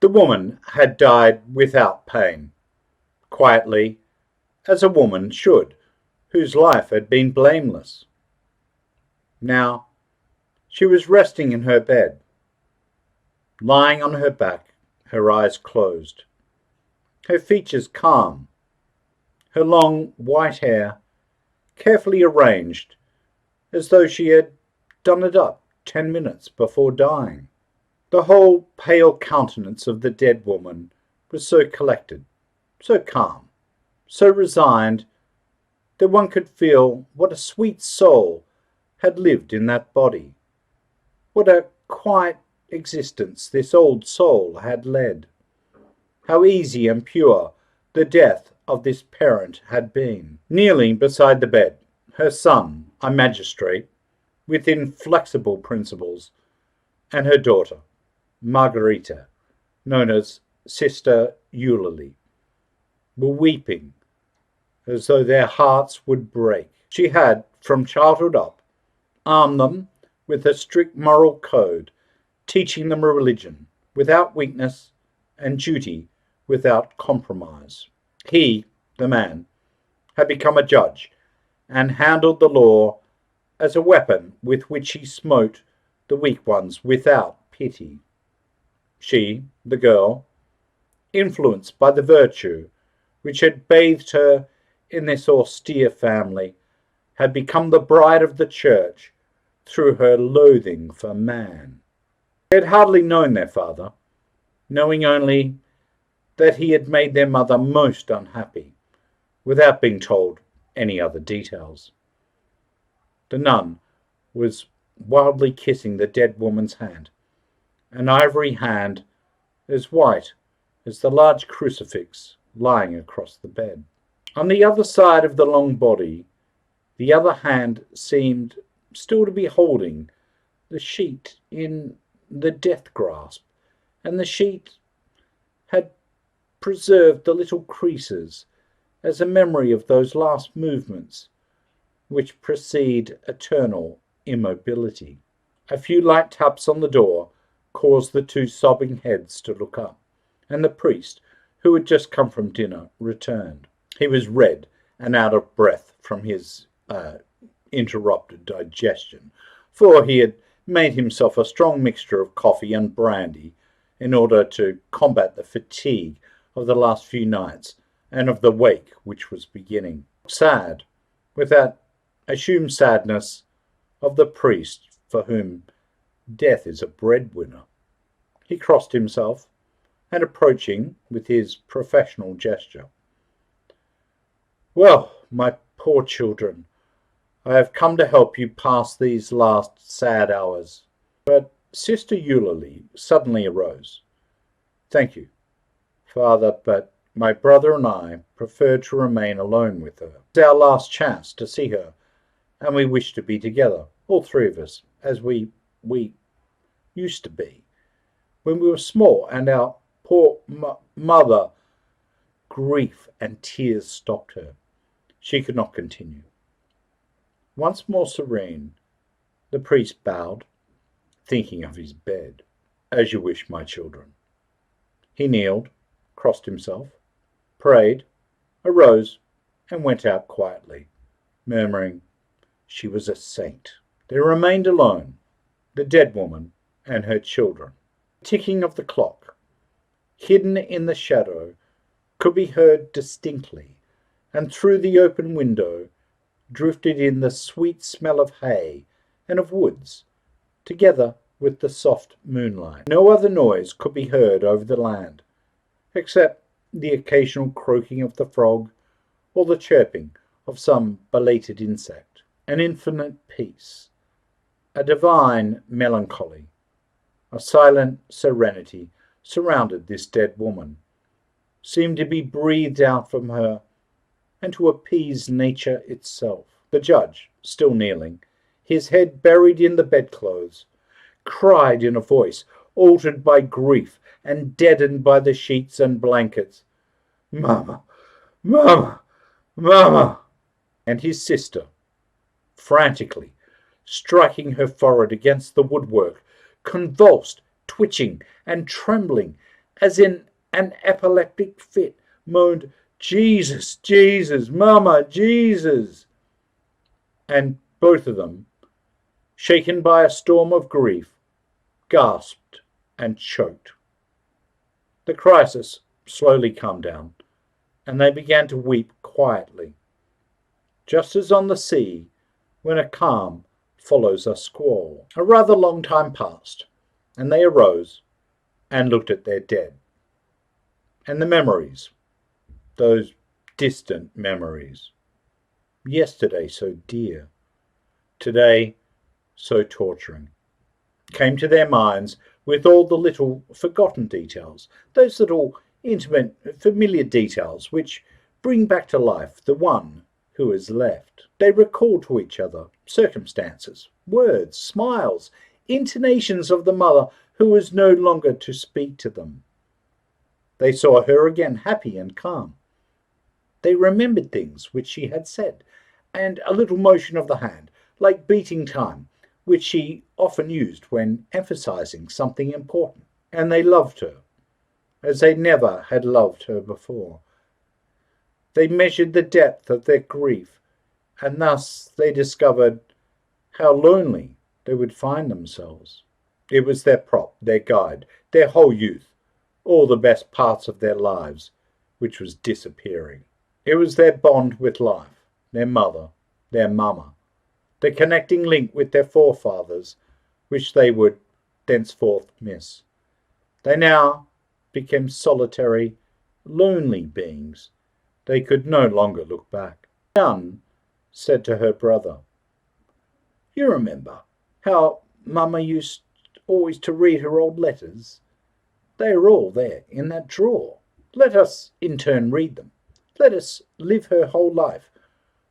The woman had died without pain, quietly, as a woman should, whose life had been blameless. Now she was resting in her bed, lying on her back, her eyes closed, her features calm, her long white hair carefully arranged as though she had done it up 10 minutes before dying. The whole pale countenance of the dead woman was so collected, so calm, so resigned, that one could feel what a sweet soul had lived in that body, what a quiet existence this old soul had led, how easy and pure the death of this parent had been. Kneeling beside the bed, her son, a magistrate, with inflexible principles, and her daughter, Margarita, known as Sister Eulalie, were weeping as though their hearts would break. She had, from childhood up, armed them with a strict moral code, teaching them religion without weakness and duty without compromise. He, the man, had become a judge and handled the law as a weapon with which he smote the weak ones without pity. She, the girl, influenced by the virtue which had bathed her in this austere family, had become the bride of the church through her loathing for man. They had hardly known their father, knowing only that he had made their mother most unhappy, without being told any other details. The nun was wildly kissing the dead woman's hand, an ivory hand as white as the large crucifix lying across the bed. On the other side of the long body, the other hand seemed still to be holding the sheet in the death grasp, and the sheet had preserved the little creases as a memory of those last movements which precede eternal immobility. A few light taps on the door caused the two sobbing heads to look up, and the priest, who had just come from dinner, returned. He was red and out of breath from his interrupted digestion, for he had made himself a strong mixture of coffee and brandy in order to combat the fatigue of the last few nights and of the wake which was beginning. Sad, with that assumed sadness of the priest for whom death is a breadwinner. He crossed himself, and approaching with his professional gesture, "Well, my poor children, I have come to help you pass these last sad hours." But Sister Eulalie suddenly arose. "Thank you, Father, but my brother and I prefer to remain alone with her. It's our last chance to see her, and we wish to be together, all three of us, as we used to be, when we were small, and our poor mother—" Grief and tears stopped her. She could not continue. Once more serene, the priest bowed, thinking of his bed. "As you wish, my children." He kneeled, crossed himself, prayed, arose, and went out quietly, murmuring, "She was a saint." They remained alone, the dead woman and her children. The ticking of the clock, hidden in the shadow, could be heard distinctly, and through the open window drifted in the sweet smell of hay and of woods, together with the soft moonlight. No other noise could be heard over the land, except the occasional croaking of the frog or the chirping of some belated insect. An infinite peace, a divine melancholy, a silent serenity surrounded this dead woman, seemed to be breathed out from her and to appease nature itself. The judge, still kneeling, his head buried in the bedclothes, cried in a voice altered by grief and deadened by the sheets and blankets, "Mama, Mama, Mama!" And his sister, frantically striking her forehead against the woodwork, convulsed, twitching and trembling as in an epileptic fit, moaned, "Jesus, Jesus, Mama, Jesus!" And both of them, shaken by a storm of grief, gasped and choked. The crisis slowly calmed down, and they began to weep quietly, just as on the sea when a calm follows a squall. A rather long time passed, and they arose and looked at their dead. And the memories, those distant memories, yesterday so dear, today so torturing, came to their minds with all the little forgotten details, those little intimate, familiar details which bring back to life the one who is left. They recalled to each other circumstances, words, smiles, intonations of the mother who was no longer to speak to them. They saw her again happy and calm. They remembered things which she had said, and a little motion of the hand, like beating time, which she often used when emphasizing something important. And they loved her, as they never had loved her before. They measured the depth of their grief, and thus they discovered how lonely they would find themselves. It was their prop, their guide, their whole youth, all the best parts of their lives, which was disappearing. It was their bond with life, their mother, their mama, the connecting link with their forefathers, which they would thenceforth miss. They now became solitary, lonely beings. They could no longer look back. Jan said to her brother, "You remember how Mama used always to read her old letters? They are all there in that drawer. Let us in turn read them. Let us live her whole life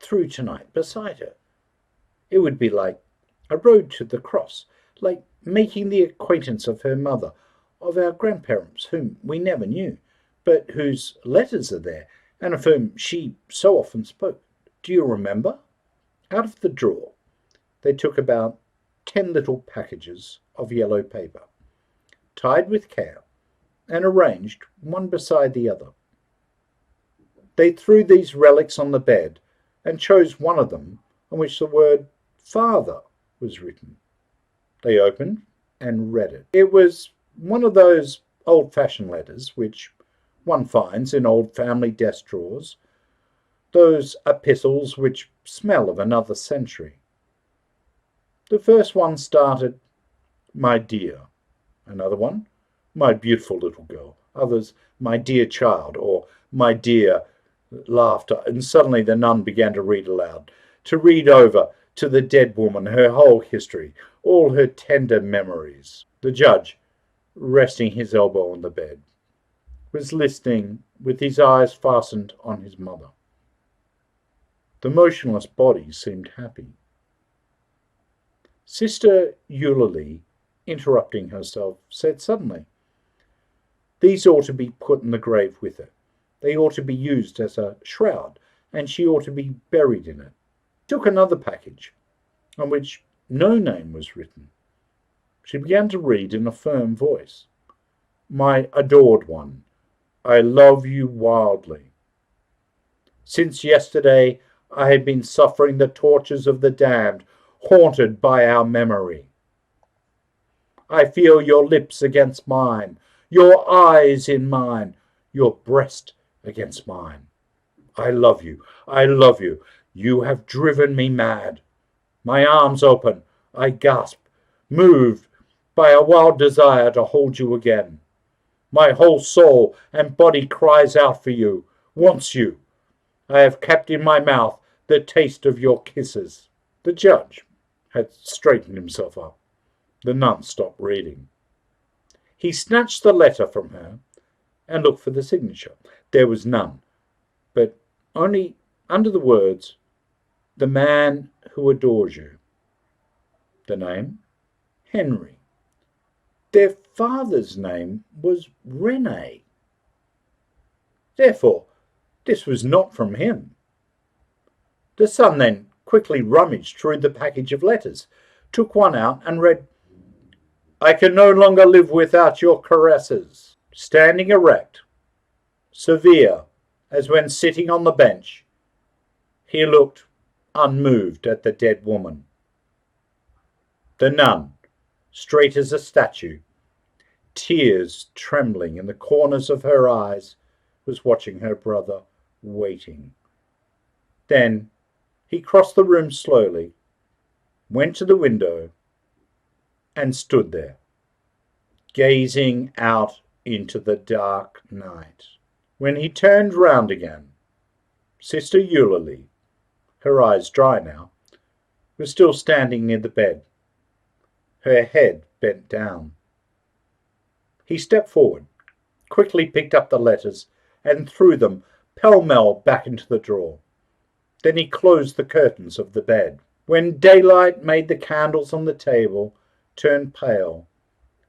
through tonight beside her. It would be like a road to the cross, like making the acquaintance of her mother, of our grandparents whom we never knew, but whose letters are there, and of whom she so often spoke. Do you remember?" Out of the drawer they took about 10 little packages of yellow paper, tied with care, and arranged one beside the other. They threw these relics on the bed and chose one of them on which the word "Father" was written. They opened and read it. It was one of those old-fashioned letters which one finds in old family desk drawers, those epistles which smell of another century. The first one started, "My dear." Another one, "My beautiful little girl." Others, "My dear child," or "My dear," laughter, and suddenly the nun began to read aloud, to read over to the dead woman her whole history, all her tender memories. The judge, resting his elbow on the bed, was listening with his eyes fastened on his mother. The motionless body seemed happy. Sister Eulalie, interrupting herself, said suddenly, "These ought to be put in the grave with her. They ought to be used as a shroud, and she ought to be buried in it." She took another package, on which no name was written. She began to read in a firm voice, "My adored one, I love you wildly. Since yesterday I have been suffering the tortures of the damned, haunted by our memory. I feel your lips against mine, your eyes in mine, your breast against mine. I love you, I love you. You have driven me mad. My arms open, I gasp, moved by a wild desire to hold you again. My whole soul and body cries out for you, wants you. I have kept in my mouth the taste of your kisses." The judge had straightened himself up. The nun stopped reading. He snatched the letter from her and looked for the signature. There was none, but only under the words, "The man who adores you." The name, Henry. Their father's name was Rene. Therefore, this was not from him. The son then quickly rummaged through the package of letters, took one out and read, "I can no longer live without your caresses." standing erect, severe as when sitting on the bench, he looked unmoved at the dead woman. The nun, straight as a statue, tears trembling in the corners of her eyes, was watching her brother, waiting. Then he crossed the room slowly, went to the window, and stood there, gazing out into the dark night. When he turned round again, Sister Eulalie, her eyes dry now, was still standing near the bed, her head bent down. He stepped forward, quickly picked up the letters, and threw them pell-mell back into the drawer. Then he closed the curtains of the bed. When daylight made the candles on the table turn pale,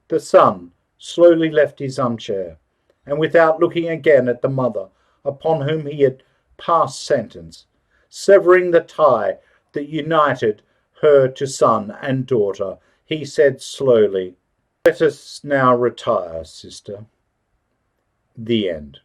the son slowly left his armchair, and without looking again at the mother upon whom he had passed sentence, severing the tie that united her to son and daughter, he said slowly, "Let us now retire, sister." The end.